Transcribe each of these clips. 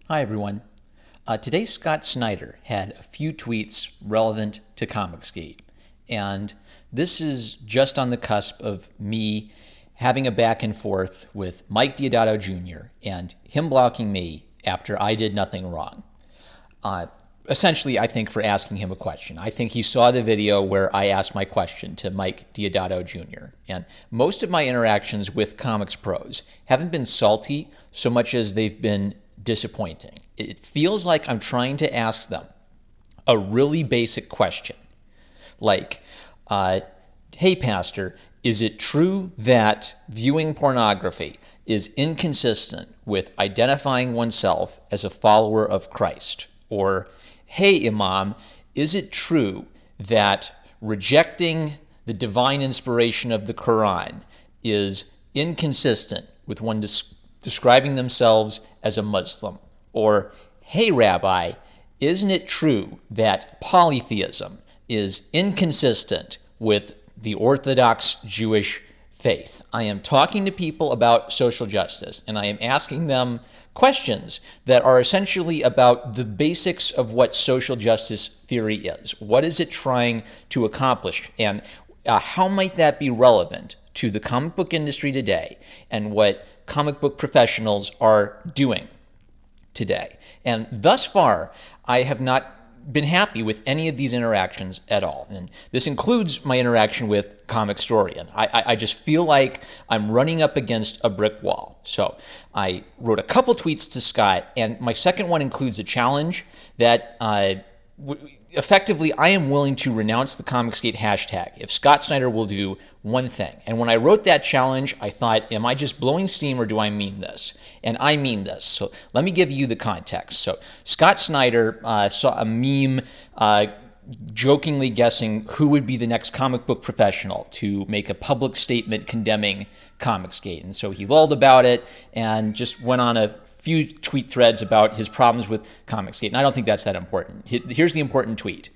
Hi everyone. Today Scott Snyder had a few tweets relevant to Comicsgate, and this is just on the cusp of me having a back and forth with Mike Deodato Jr. and him blocking me after I did nothing wrong. Essentially, I think for asking him a question. I think he saw the video where I asked my question to Mike Deodato Jr. And most of my interactions with Comics Pros haven't been salty so much as they've been disappointing. It feels like I'm trying to ask them a really basic question. Like, hey pastor, is it true that viewing pornography is inconsistent with identifying oneself as a follower of Christ? Or, hey imam, is it true that rejecting the divine inspiration of the Quran is inconsistent with one describing themselves as a Muslim? Or, hey rabbi, isn't it true that polytheism is inconsistent with the Orthodox Jewish faith? I am talking to people about social justice, and I am asking them questions that are essentially about the basics of what social justice theory is. What is it trying to accomplish? And how might that be relevant to the comic book industry today and what comic book professionals are doing today? And thus far, I have not been happy with any of these interactions at all. And this includes my interaction with Comicstorian. I just feel like I'm running up against a brick wall. So I wrote a couple tweets to Scott, and my second one includes a challenge that effectively, I am willing to renounce the Comicsgate hashtag if Scott Snyder will do one thing. And when I wrote that challenge, I thought, am I just blowing steam or do I mean this? And I mean this. So let me give you the context. So Scott Snyder saw a meme jokingly guessing who would be the next comic book professional to make a public statement condemning Comicsgate. And so he lulled about it and just went on a few tweet threads about his problems with Comicsgate. And I don't think that's that important. Here's the important tweet.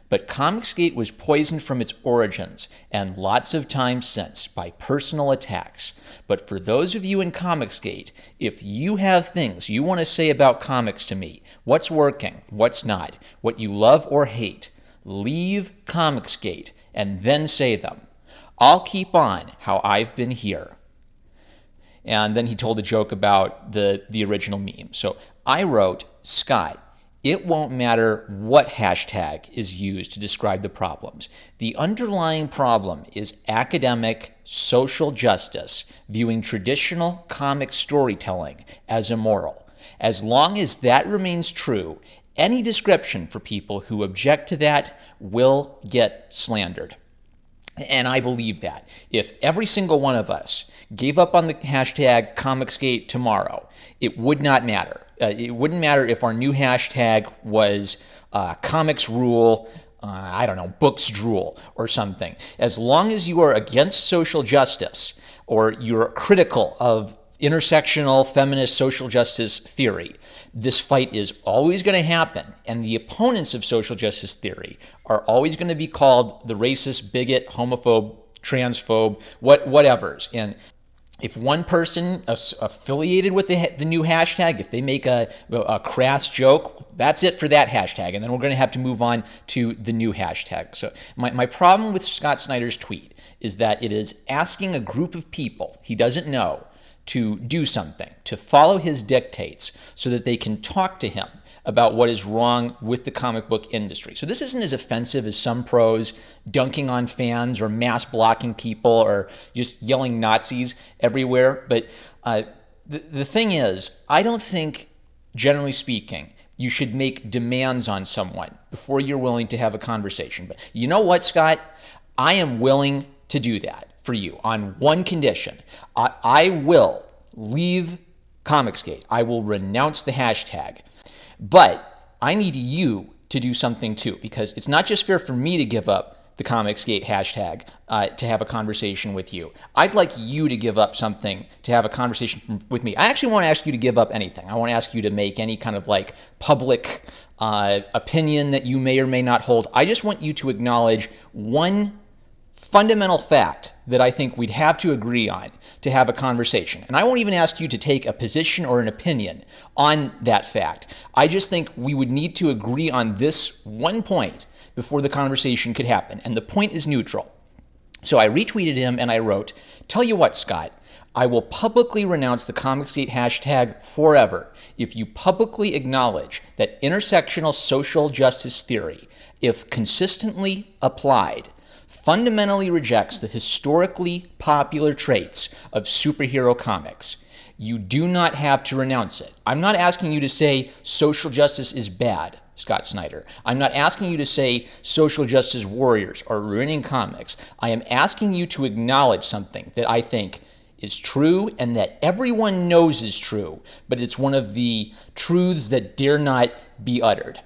But Comicsgate was poisoned from its origins and lots of times since by personal attacks. But for those of you in Comicsgate, if you have things you want to say about comics to me, what's working, what's not, what you love or hate, leave Comicsgate and then say them. I'll keep on how I've been here. And then he told a joke about the original meme. So I wrote, Scott, it won't matter what hashtag is used to describe the problems. The underlying problem is academic social justice viewing traditional comic storytelling as immoral. As long as that remains true, any description for people who object to that will get slandered. And I believe that. If every single one of us gave up on the hashtag Comicsgate tomorrow, it would not matter. It wouldn't matter if our new hashtag was Comics Rule, I don't know, Books Drool or something. As long as you are against social justice or you're critical of intersectional feminist social justice theory, this fight is always going to happen, and the opponents of social justice theory are always going to be called the racist, bigot, homophobe, transphobe, whatevers. And if one person affiliated with the new hashtag, if they make a crass joke, that's it for that hashtag, and then we're going to have to move on to the new hashtag. So my problem with Scott Snyder's tweet is that it is asking a group of people he doesn't know to do something, to follow his dictates so that they can talk to him about what is wrong with the comic book industry. So this isn't as offensive as some pros dunking on fans or mass blocking people or just yelling Nazis everywhere. But the thing is, I don't think, generally speaking, you should make demands on someone before you're willing to have a conversation. But you know what, Scott? I am willing to do that for you on one condition. I will leave Comicsgate. I will renounce the hashtag. But I need you to do something too, because it's not just fair for me to give up the Comicsgate hashtag to have a conversation with you. I'd like you to give up something to have a conversation with me. I actually want to ask you to give up anything. I want to ask you to make any kind of like public opinion that you may or may not hold. I just want you to acknowledge one fundamental fact that I think we'd have to agree on to have a conversation. And I won't even ask you to take a position or an opinion on that fact. I just think we would need to agree on this one point before the conversation could happen. And the point is neutral. So I retweeted him and I wrote, "Tell you what, Scott, I will publicly renounce the Comicsgate hashtag forever if you publicly acknowledge that intersectional social justice theory, if consistently applied, fundamentally rejects the historically popular traits of superhero comics. You do not have to renounce it." I'm not asking you to say social justice is bad, Scott Snyder. I'm not asking you to say social justice warriors are ruining comics. I am asking you to acknowledge something that I think is true and that everyone knows is true, but it's one of the truths that dare not be uttered.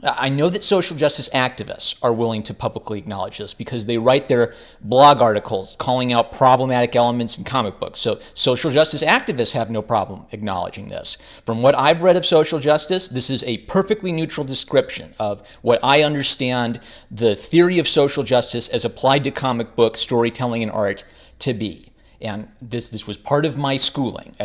I know that social justice activists are willing to publicly acknowledge this because they write their blog articles calling out problematic elements in comic books. So social justice activists have no problem acknowledging this. From what I've read of social justice, this is a perfectly neutral description of what I understand the theory of social justice as applied to comic book storytelling and art to be. And this was part of my schooling.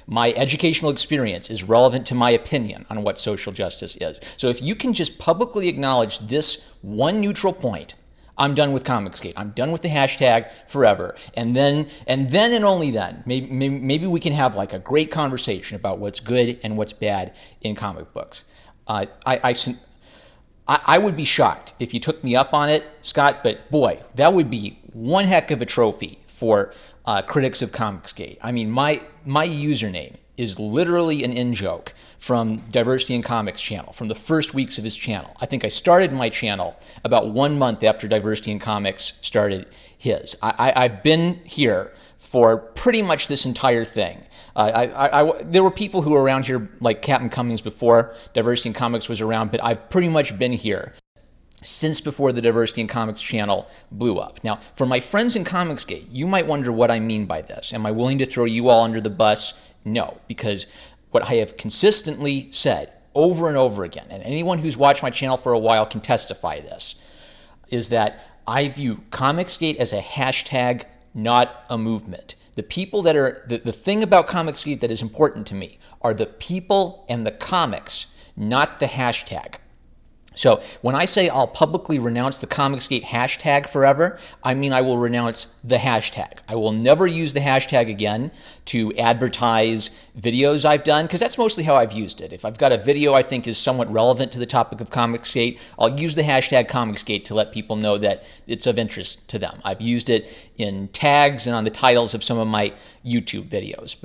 My educational experience is relevant to my opinion on what social justice is. So if you can just publicly acknowledge this one neutral point, I'm done with Comicsgate. I'm done with the hashtag forever. And then and only then, maybe we can have like a great conversation about what's good and what's bad in comic books. I would be shocked if you took me up on it, Scott, but boy, that would be one heck of a trophy for critics of Comicsgate. I mean, my username is literally an in-joke from Diversity in Comics channel, from the first weeks of his channel. I think I started my channel about 1 month after Diversity in Comics started his. I've been here for pretty much this entire thing. There were people who were around here like Captain Cummings before Diversity in Comics was around, but I've pretty much been here since before the Diversity in Comics channel blew up. Now, for my friends in Comicsgate, you might wonder what I mean by this. Am I willing to throw you all under the bus? No, because what I have consistently said over and over again, and anyone who's watched my channel for a while can testify this, is that I view Comicsgate as a hashtag, not a movement. The people that are, the thing about Comicsgate that is important to me are the people and the comics, not the hashtag. So when I say I'll publicly renounce the Comicsgate hashtag forever, I mean I will renounce the hashtag. I will never use the hashtag again to advertise videos I've done, because that's mostly how I've used it. If I've got a video I think is somewhat relevant to the topic of Comicsgate, I'll use the hashtag Comicsgate to let people know that it's of interest to them. I've used it in tags and on the titles of some of my YouTube videos.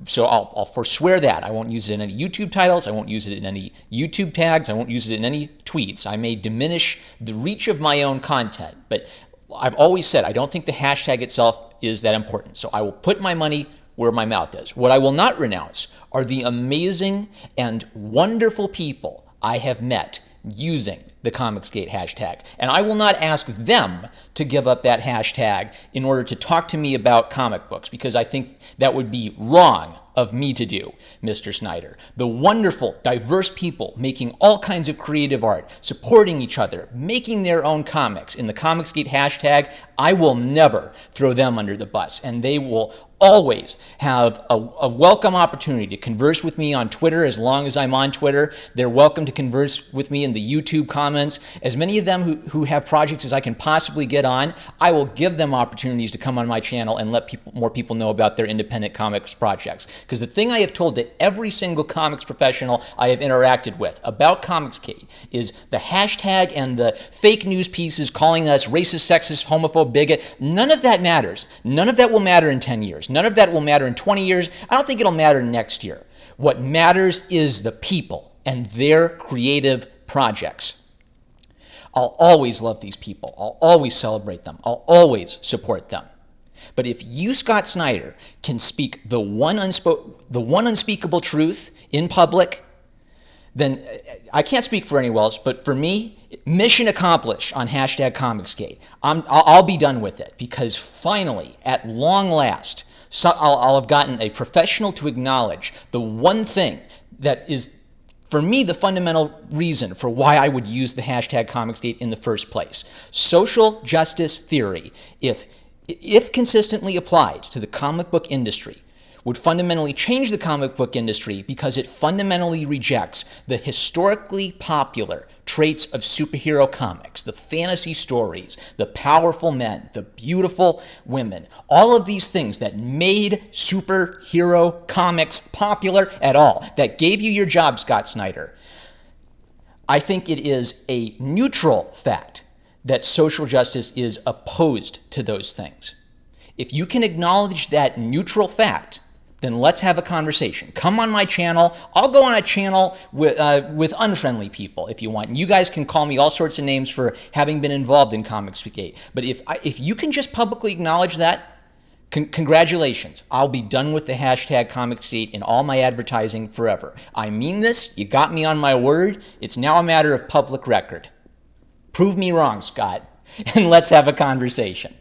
So I'll forswear that. I won't use it in any YouTube titles. I won't use it in any YouTube tags. I won't use it in any tweets. I may diminish the reach of my own content, but I've always said I don't think the hashtag itself is that important. So I will put my money where my mouth is. What I will not renounce are the amazing and wonderful people I have met using the Comicsgate hashtag. And I will not ask them to give up that hashtag in order to talk to me about comic books, because I think that would be wrong of me to do, Mr. Snyder. The wonderful, diverse people making all kinds of creative art, supporting each other, making their own comics in the Comicsgate hashtag, I will never throw them under the bus, and they will always have a welcome opportunity to converse with me on Twitter as long as I'm on Twitter. They're welcome to converse with me in the YouTube comments. As many of them who have projects as I can possibly get on, I will give them opportunities to come on my channel and let more people know about their independent comics projects. Because the thing I have told to every single comics professional I have interacted with about Comicsgate is the hashtag and the fake news pieces calling us racist, sexist, homophobe, bigot. None of that matters. None of that will matter in 10 years. None of that will matter in 20 years. I don't think it'll matter next year. What matters is the people and their creative projects. I'll always love these people. I'll always celebrate them. I'll always support them. But if you, Scott Snyder, can speak the one unspeakable truth in public, then I can't speak for anyone else, but for me, mission accomplished on hashtag Comicsgate. I'll be done with it, because finally, at long last, I'll have gotten a professional to acknowledge the one thing that is for me, the fundamental reason for why I would use the hashtag Comicsgate in the first place. Social justice theory, if consistently applied to the comic book industry, would fundamentally change the comic book industry because it fundamentally rejects the historically popular traits of superhero comics, the fantasy stories, the powerful men, the beautiful women, all of these things that made superhero comics popular at all, that gave you your job, Scott Snyder. I think it is a neutral fact that social justice is opposed to those things. If you can acknowledge that neutral fact, then let's have a conversation. Come on my channel. I'll go on a channel with unfriendly people if you want. And you guys can call me all sorts of names for having been involved in Comicsgate. But if you can just publicly acknowledge that, congratulations. I'll be done with the hashtag Comicsgate in all my advertising forever. I mean this. You got me on my word. It's now a matter of public record. Prove me wrong, Scott, and let's have a conversation.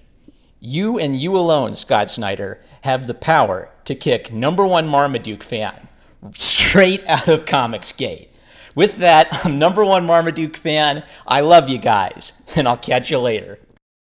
You and you alone, Scott Snyder, have the power to kick #1 Marmaduke fan straight out of Comicsgate. With that, I'm #1 Marmaduke fan. I love you guys, and I'll catch you later.